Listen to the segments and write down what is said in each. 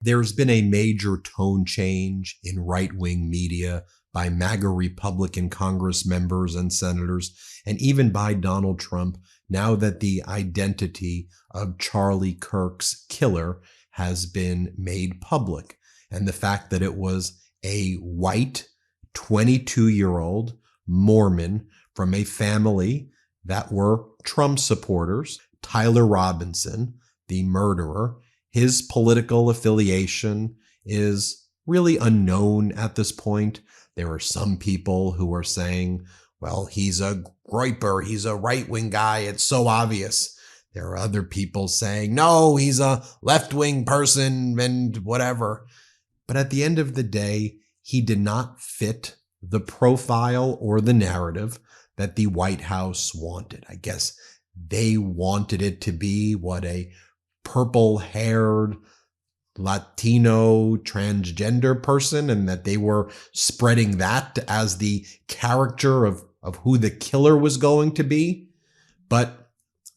There's been a major tone change in right-wing media by MAGA Republican Congress members and senators, and even by Donald Trump, now that the identity of Charlie Kirk's killer has been made public, and the fact that it was a white 22-year-old Mormon from a family that were Trump supporters. Tyler Robinson, the murderer, his political affiliation is really unknown at this point. There are some people who are saying, well, he's a groyper, he's a right-wing guy, it's so obvious. There are other people saying, no, he's a left-wing person and whatever. But at the end of the day, he did not fit the profile or the narrative that the White House wanted. I guess they wanted it to be what a purple-haired Latino transgender person, and that they were spreading that as the character of who the killer was going to be. But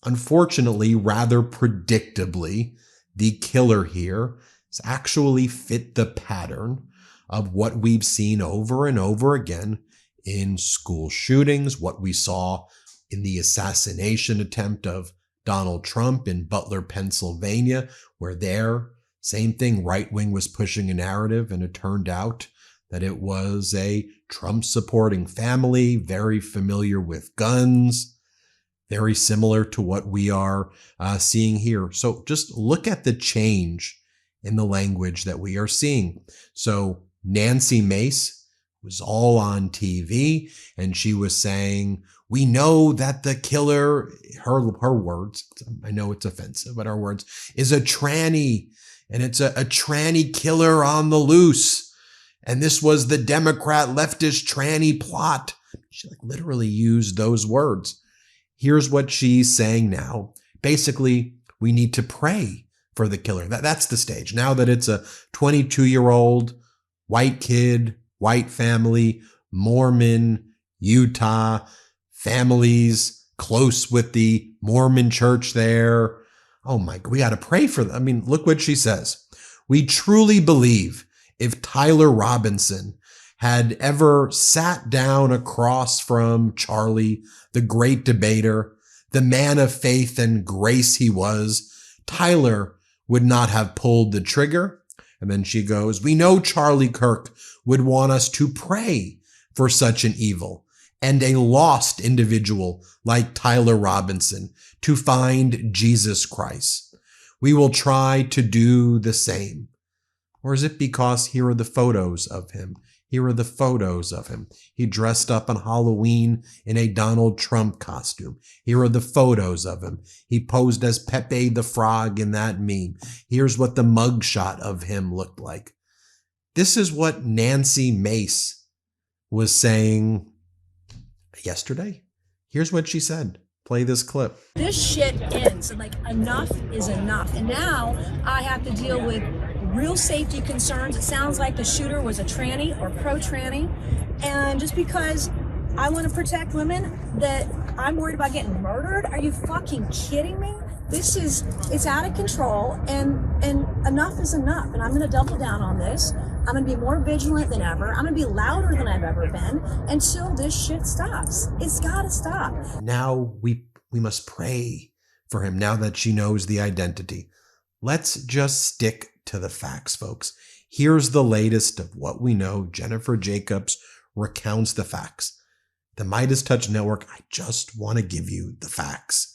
unfortunately, rather predictably, the killer here has actually fit the pattern of what we've seen over and over again in school shootings, what we saw in the assassination attempt of Donald Trump in Butler, Pennsylvania, where there, same thing, right-wing was pushing a narrative, and it turned out that it was a Trump-supporting family, very familiar with guns, very similar to what we are seeing here. So just look at the change in the language that we are seeing. So Nancy Mace was all on TV, and she was saying, we know that the killer, her words, I know it's offensive, but her words, is a tranny, and it's a tranny killer on the loose. And this was the Democrat leftist tranny plot. She literally used those words. Here's what she's saying now. Basically, we need to pray for the killer. That's the stage. Now that it's a 22-year-old white kid, white family, Mormon, Utah, families close with the Mormon church there. Oh my God, we got to pray for them. I mean, look what she says. We truly believe if Tyler Robinson had ever sat down across from Charlie, the great debater, the man of faith and grace he was, Tyler would not have pulled the trigger. And then she goes, we know Charlie Kirk would want us to pray for such an evil and a lost individual like Tyler Robinson to find Jesus Christ. We will try to do the same. Or is it because here are the photos of him? Here are the photos of him. He dressed up on Halloween in a Donald Trump costume. Here are the photos of him. He posed as Pepe the Frog in that meme. Here's what the mugshot of him looked like. This is what Nancy Mace was saying yesterday. Here's what she said. Play this clip. This shit ends. Enough is enough. And now I have to deal with real safety concerns. It sounds like the shooter was a tranny or pro-tranny. And just because I want to protect women, that I'm worried about getting murdered? Are you fucking kidding me? It's out of control, and enough is enough. And I'm going to double down on this. I'm going to be more vigilant than ever. I'm going to be louder than I've ever been until this shit stops. It's got to stop. Now we must pray for him now that she knows the identity. Let's just stick to the facts, folks. Here's the latest of what we know. Jennifer Jacobs recounts the facts. The MeidasTouch Network, I just want to give you the facts.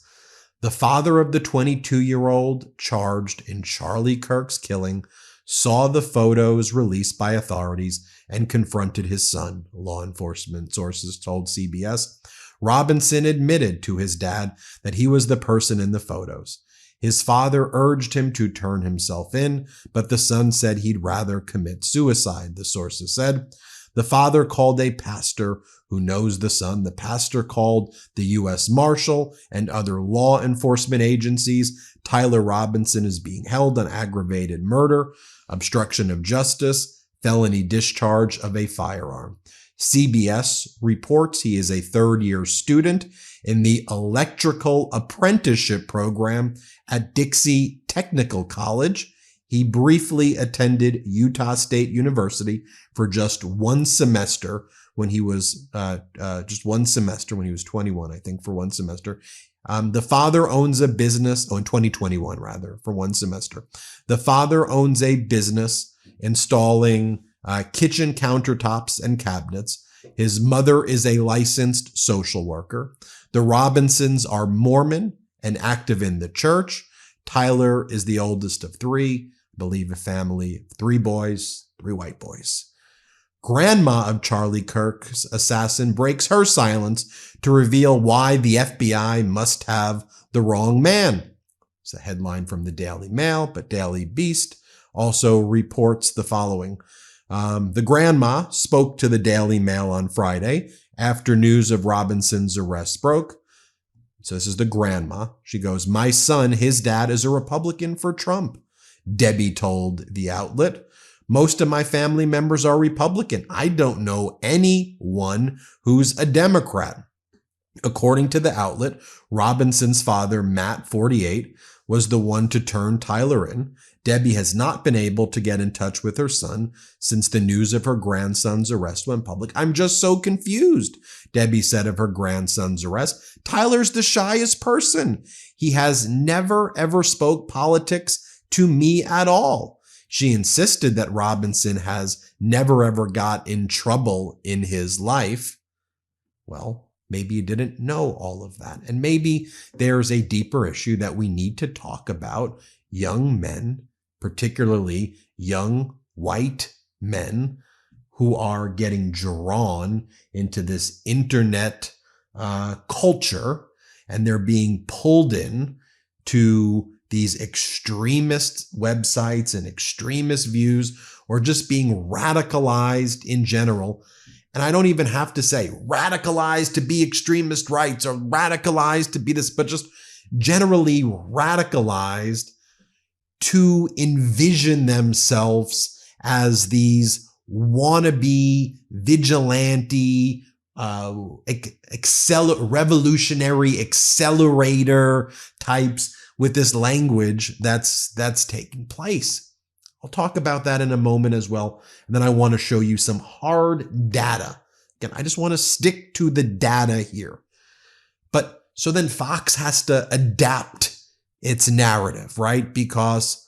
The father of the 22-year-old charged in Charlie Kirk's killing saw the photos released by authorities and confronted his son, law enforcement sources told CBS. Robinson admitted to his dad that he was the person in the photos. His father urged him to turn himself in, but the son said he'd rather commit suicide, the sources said. The father called a pastor who knows the son. The pastor called the U.S. Marshal and other law enforcement agencies. Tyler Robinson is being held on aggravated murder, obstruction of justice, felony discharge of a firearm. CBS reports he is a third-year student in the electrical apprenticeship program at Dixie Technical College. He briefly attended Utah State University for just one semester when he was, just one semester when he was 21, I think, for one semester. The father owns a business, in 2021 rather, for one semester. The father owns a business installing kitchen countertops and cabinets. His mother is a licensed social worker. The Robinsons are Mormon and active in the church. Tyler is the oldest of three, I believe a family of 3 boys, 3 white boys. Grandma of Charlie Kirk's assassin breaks her silence to reveal why the FBI must have the wrong man. It's a headline from the Daily Mail, but Daily Beast also reports the following. The grandma spoke to the Daily Mail on Friday after news of Robinson's arrest broke. So this is the grandma. She goes, "My son, his dad is a Republican for Trump," Debbie told the outlet. "Most of my family members are Republican. I don't know anyone who's a Democrat." According to the outlet, Robinson's father, Matt, 48, was the one to turn Tyler in. Debbie has not been able to get in touch with her son since the news of her grandson's arrest went public. "I'm just so confused," Debbie said of her grandson's arrest. "Tyler's the shyest person. He has never, ever spoke politics to me at all." She insisted that Robinson has never, ever got in trouble in his life. Well, maybe you didn't know all of that. And maybe there's a deeper issue that we need to talk about. Young men, particularly young white men, who are getting drawn into this internet culture, and they're being pulled in to these extremist websites and extremist views, or just being radicalized in general. And I don't even have to say radicalized to be extremist rights or radicalized to be this, but just generally radicalized to envision themselves as these wannabe vigilante, revolutionary accelerator types with this language that's taking place. I'll talk about that in a moment as well. And then I want to show you some hard data. Again, I just want to stick to the data here. But so then Fox has to adapt its narrative, right? Because,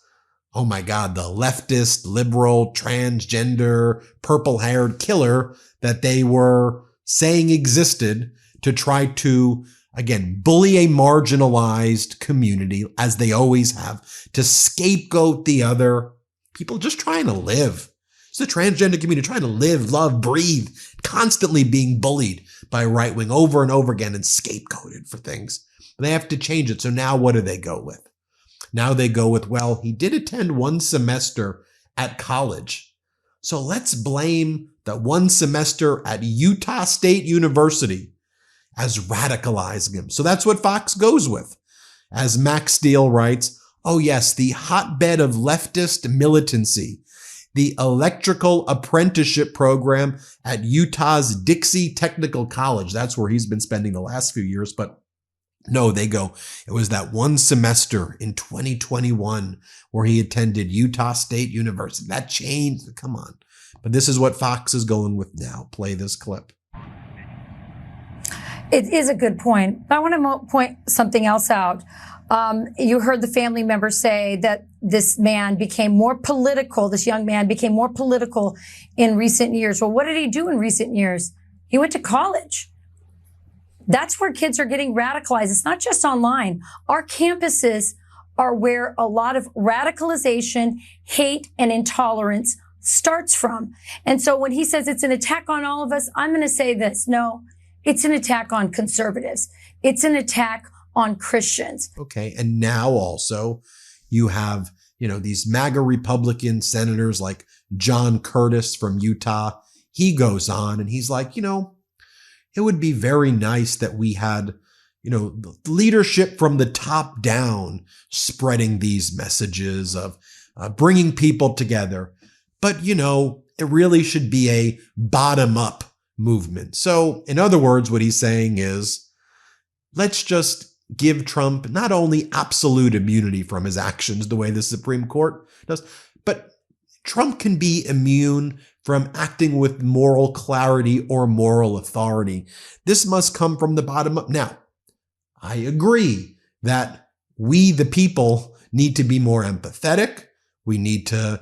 oh my God, the leftist, liberal, transgender, purple-haired killer that they were saying existed to try to, again, bully a marginalized community, as they always have, to scapegoat the other. People just trying to live. It's the transgender community trying to live, love, breathe, constantly being bullied by right wing over and over again and scapegoated for things. And they have to change it. So now what do they go with? Now they go with, well, he did attend one semester at college. So let's blame that one semester at Utah State University as radicalizing him. So that's what Fox goes with. As Max Steele writes, oh yes, the hotbed of leftist militancy, the electrical apprenticeship program at Utah's Dixie Technical College. That's where he's been spending the last few years. But no, they go, it was that one semester in 2021 where he attended Utah State University. That changed. Come on. But this is what Fox is going with now. Play this clip. It is a good point. But I want to point something else out. You heard the family members say that this man became more political, this young man became more political in recent years. Well, what did he do in recent years? He went to college. That's where kids are getting radicalized. It's not just online. Our campuses are where a lot of radicalization, hate, and intolerance starts from. And so when he says it's an attack on all of us, I'm going to say this. No, it's an attack on conservatives. It's an attack on Christians. Okay. And now also you have, these MAGA Republican senators like John Curtis from Utah. He goes on and he's like, it would be very nice that we had, leadership from the top down spreading these messages of bringing people together. But, it really should be a bottom up movement. So in other words, what he's saying is, let's just give Trump not only absolute immunity from his actions the way the Supreme Court does, but Trump can be immune from acting with moral clarity or moral authority. This must come from the bottom up. Now, I agree that we, the people, need to be more empathetic. We need to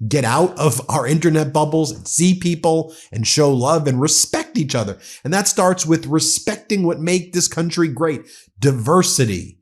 get out of our internet bubbles and see people and show love and respect each other. And that starts with respecting what makes this country great. Diversity,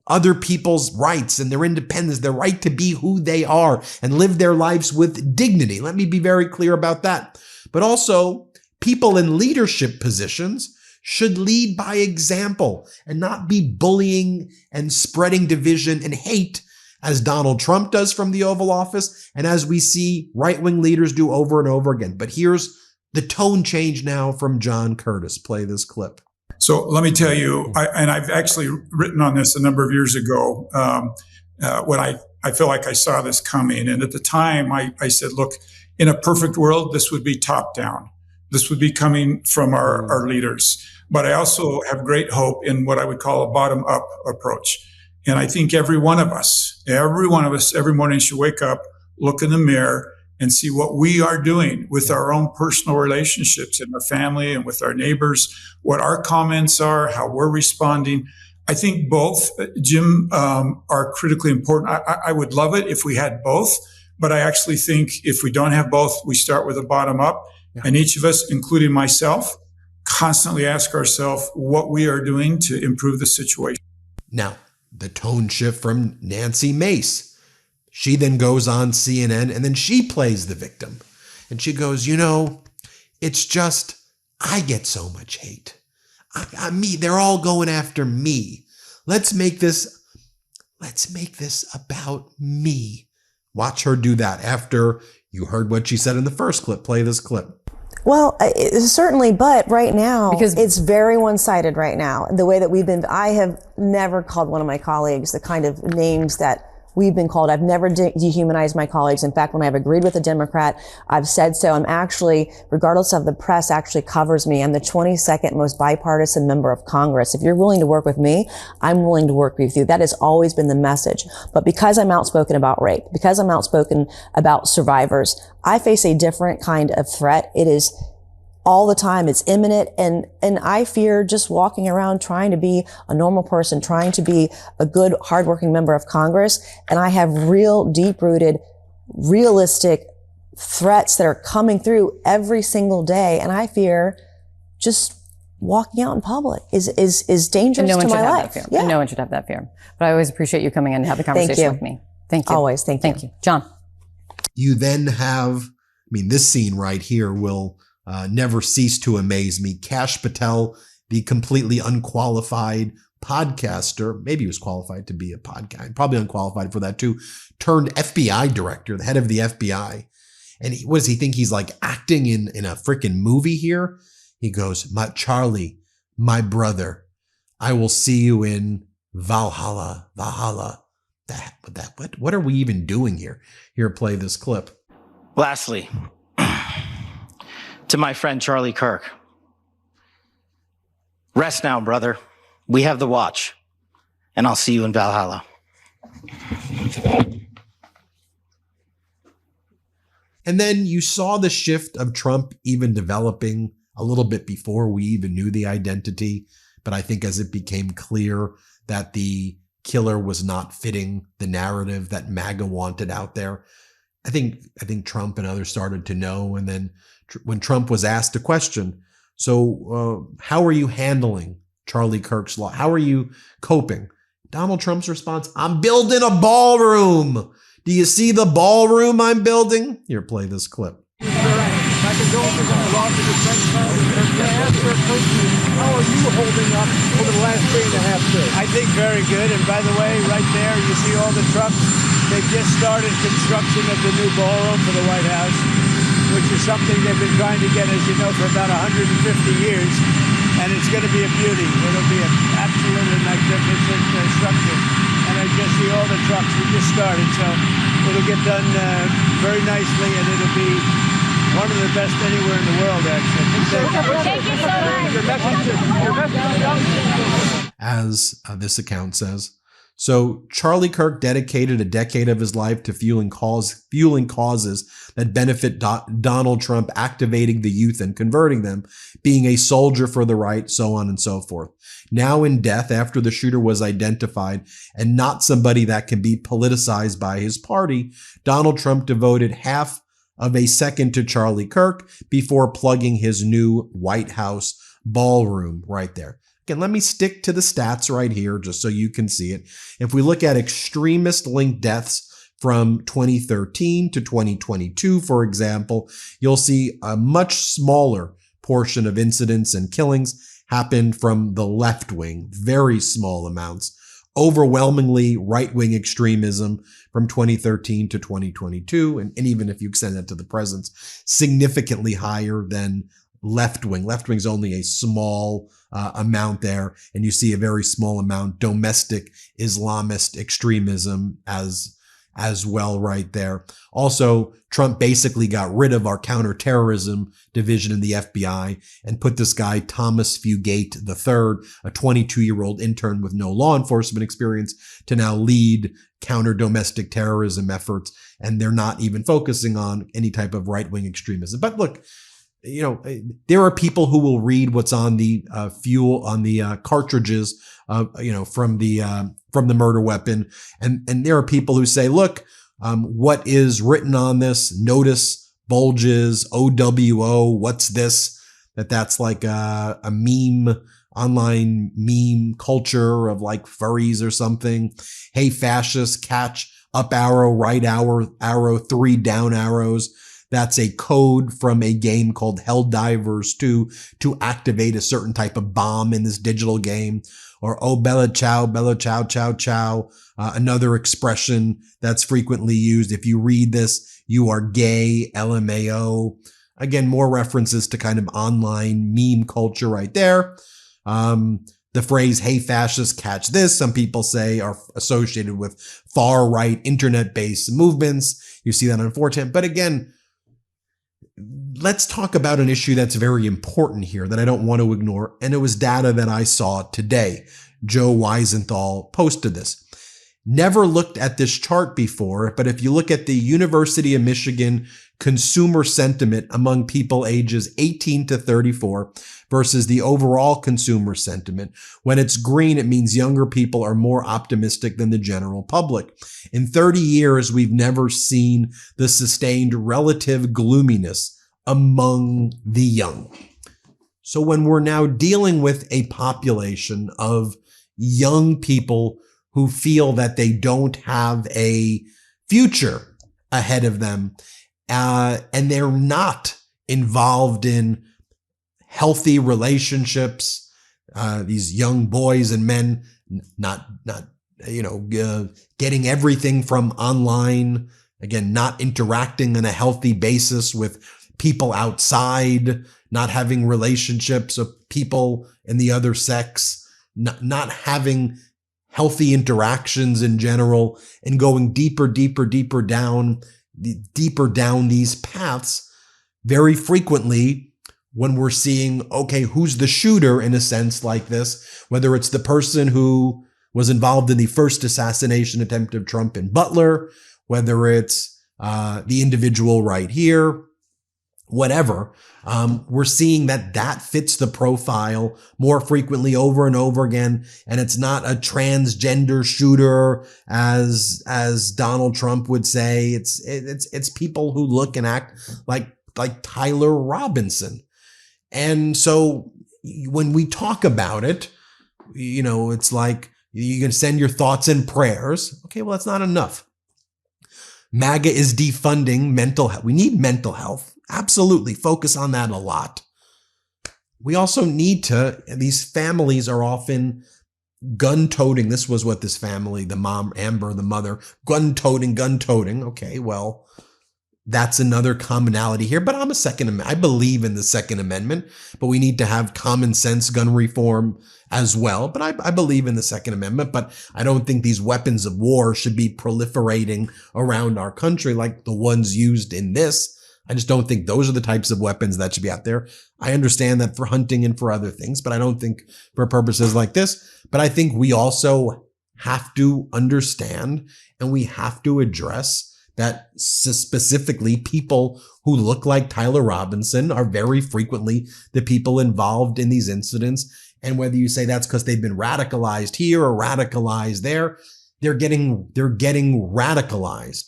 other people's rights and their independence, their right to be who they are and live their lives with dignity. Let me be very clear about that. But also, people in leadership positions should lead by example and not be bullying and spreading division and hate as Donald Trump does from the Oval Office and as we see right-wing leaders do over and over again. But here's the tone change now from John Curtis. Play this clip. So let me tell you, and I've actually written on this a number of years ago when I feel like I saw this coming. And at the time, I said, look, in a perfect world, this would be top down. This would be coming from our leaders. But I also have great hope in what I would call a bottom up approach. And I think every one of us every morning should wake up, look in the mirror and see what we are doing with our own personal relationships in our family and with our neighbors, what our comments are, how we're responding. I think both, Jim, are critically important. I would love it if we had both, but I actually think if we don't have both, we start with a bottom up. Yeah. And each of us, including myself, constantly ask ourselves what we are doing to improve the situation. Now, the tone shift from Nancy Mace. She then goes on CNN and then she plays the victim. And she goes, it's just, I get so much hate. Me, they're all going after me. Let's make this about me. Watch her do that after you heard what she said in the first clip. Play this clip. Well, certainly, but right now, because it's very one-sided right now. The way that I have never called one of my colleagues the kind of names that we've been called. I've never dehumanized my colleagues. In fact, when I've agreed with a Democrat, I've said so. I'm actually, regardless of the press actually covers me, I'm the 22nd most bipartisan member of Congress. If you're willing to work with me, I'm willing to work with you. That has always been the message. But because I'm outspoken about rape, because I'm outspoken about survivors, I face a different kind of threat. It is all the time. It's imminent. And I fear just walking around trying to be a normal person, trying to be a good, hardworking member of Congress. And I have real, deep-rooted, realistic threats that are coming through every single day. And I fear just walking out in public is dangerous to my life. Yeah. And no one should have that fear. But I always appreciate you coming in and have the conversation with me. Thank you. Always. Thank you. John. You then have, this scene right here will never cease to amaze me. Kash Patel, the completely unqualified podcaster, maybe he was qualified to be a podcast, probably unqualified for that too, turned FBI director, the head of the FBI. And what does he think? He's like acting in a freaking movie here. He goes, Charlie, my brother, I will see you in Valhalla. What are we even doing here? Here, play this clip. Lastly, to my friend Charlie Kirk, rest now, brother. We have the watch, and I'll see you in Valhalla. And then you saw the shift of Trump even developing a little bit before we even knew the identity. But I think as it became clear that the killer was not fitting the narrative that MAGA wanted out there, I think Trump and others started to know. And then when Trump was asked a question, so how are you handling Charlie Kirk's law? How are you coping? Donald Trump's response, I'm building a ballroom. Do you see the ballroom I'm building? Here, play this clip. How are you holding up over the last 3.5 days? I think very good. And by the way, right there, you see all the trucks. They've just started construction of the new ballroom for the White House, which is something they've been trying to get, as you know, for about 150 years. And it's going to be a beauty. It'll be an absolutely magnificent structure. And I just see all the trucks. We just started, so it'll get done very nicely, and it'll be one of the best anywhere in the world, actually. Thank you so much. as this account says. So Charlie Kirk dedicated a decade of his life to fueling causes that benefit Donald Trump, activating the youth and converting them, being a soldier for the right, so on and so forth. Now in death, after the shooter was identified and not somebody that can be politicized by his party, Donald Trump devoted half of a second to Charlie Kirk before plugging his new White House ballroom right there. Again, let me stick to the stats right here just so you can see it. If we look at extremist-linked deaths from 2013 to 2022, for example, you'll see a much smaller portion of incidents and killings happened from the left wing, very small amounts. Overwhelmingly right-wing extremism from 2013 to 2022, and even if you extend that to the present, significantly higher than left wing. Left wing's only a small amount there, and you see a very small amount domestic Islamist extremism as well right there. Also, Trump basically got rid of our counterterrorism division in the FBI and put this guy, Thomas Fugate III, a 22-year-old intern with no law enforcement experience, to now lead counter domestic terrorism efforts. And they're not even focusing on any type of right-wing extremism. But look, you know, there are people who will read what's on the fuel, on the cartridges, you know, from the murder weapon. And there are people who say, look, what is written on this? Notice bulges, OWO, what's this? That's like a meme, online meme culture of like furries or something. Hey, fascists, catch up arrow, right arrow, 3 down arrows. That's a code from a game called Helldivers 2 to activate a certain type of bomb in this digital game. Or, oh, bella chow, chow, chow. Another expression that's frequently used. If you read this, you are gay, LMAO. Again, more references to kind of online meme culture right there. The phrase, hey, fascists, catch this, some people say are associated with far-right internet-based movements. You see that on 4chan. But again, let's talk about an issue that's very important here that I don't want to ignore. And it was data that I saw today. Joe Weisenthal posted this. Never looked at this chart before, but if you look at the University of Michigan consumer sentiment among people ages 18 to 34 versus the overall consumer sentiment, when it's green, it means younger people are more optimistic than the general public. In 30 years, we've never seen the sustained relative gloominess among the young. So when we're now dealing with a population of young people who feel that they don't have a future ahead of them, and they're not involved in healthy relationships, these young boys and men, not getting everything from online, again, not interacting on a healthy basis with people outside, not having relationships with people in the other sex, not having healthy interactions in general, and going deeper down these paths. Very frequently, when we're seeing, okay, who's the shooter in a sense like this, whether it's the person who was involved in the first assassination attempt of Trump in Butler, whether it's the individual right here, whatever, we're seeing that fits the profile more frequently over and over again. And it's not a transgender shooter as Donald Trump would say. It's people who look and act like Tyler Robinson. And so when we talk about it, you know, it's like you can send your thoughts and prayers. Okay, well, that's not enough. MAGA is defunding mental health. We need mental health. Absolutely. Focus on that a lot. We also need to, these families are often gun-toting. This was what this family, the mom, Amber, the mother, gun-toting. Okay, well, that's another commonality here. But I'm a Second Amendment. I believe in the Second Amendment, but we need to have common sense gun reform as well. But I believe in the Second Amendment, but I don't think these weapons of war should be proliferating around our country like the ones used in this. I just don't think those are the types of weapons that should be out there. I understand that for hunting and for other things, but I don't think for purposes like this. But I think we also have to understand and we have to address that specifically people who look like Tyler Robinson are very frequently the people involved in these incidents. And whether you say that's because they've been radicalized here or radicalized there, they're getting radicalized.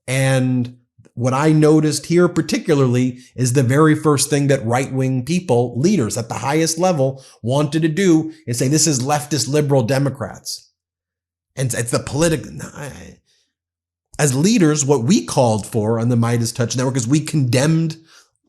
And what I noticed here particularly is the very first thing that right-wing people, leaders at the highest level, wanted to do is say, this is leftist liberal Democrats. And it's the political, as leaders, what we called for on the MeidasTouch Network is we condemned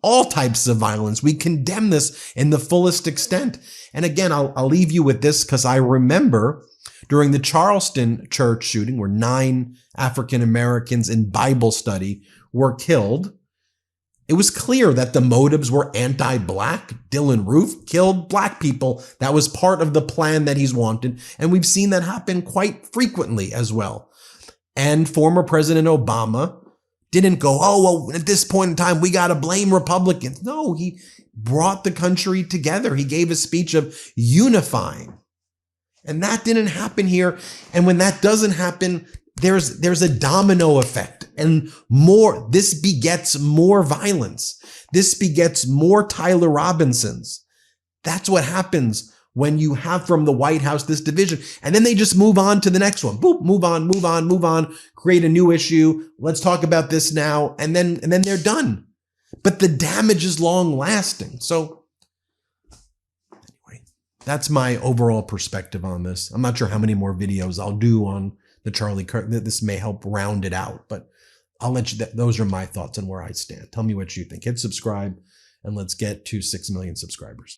all types of violence. We condemn this in the fullest extent. And again, I'll leave you with this because I remember during the Charleston church shooting where 9 African Americans in Bible study were killed, it was clear that the motives were anti-black. Dylan Roof killed black people. That was part of the plan that he's wanted. And we've seen that happen quite frequently as well. And former President Obama didn't go, oh, well, at this point in time, we got to blame Republicans. No, he brought the country together. He gave a speech of unifying. And that didn't happen here. And when that doesn't happen, there's a domino effect and this begets more violence. This begets more Tyler Robinsons. That's what happens when you have from the White House this division. And then they just move on to the next one. Boop, move on, create a new issue. Let's talk about this now. And then they're done. But the damage is long lasting. So anyway, that's my overall perspective on this. I'm not sure how many more videos I'll do on the Charlie Kirk. This may help round it out, but I'll let you, those are my thoughts on where I stand. Tell me what you think. Hit subscribe and let's get to 6 million subscribers.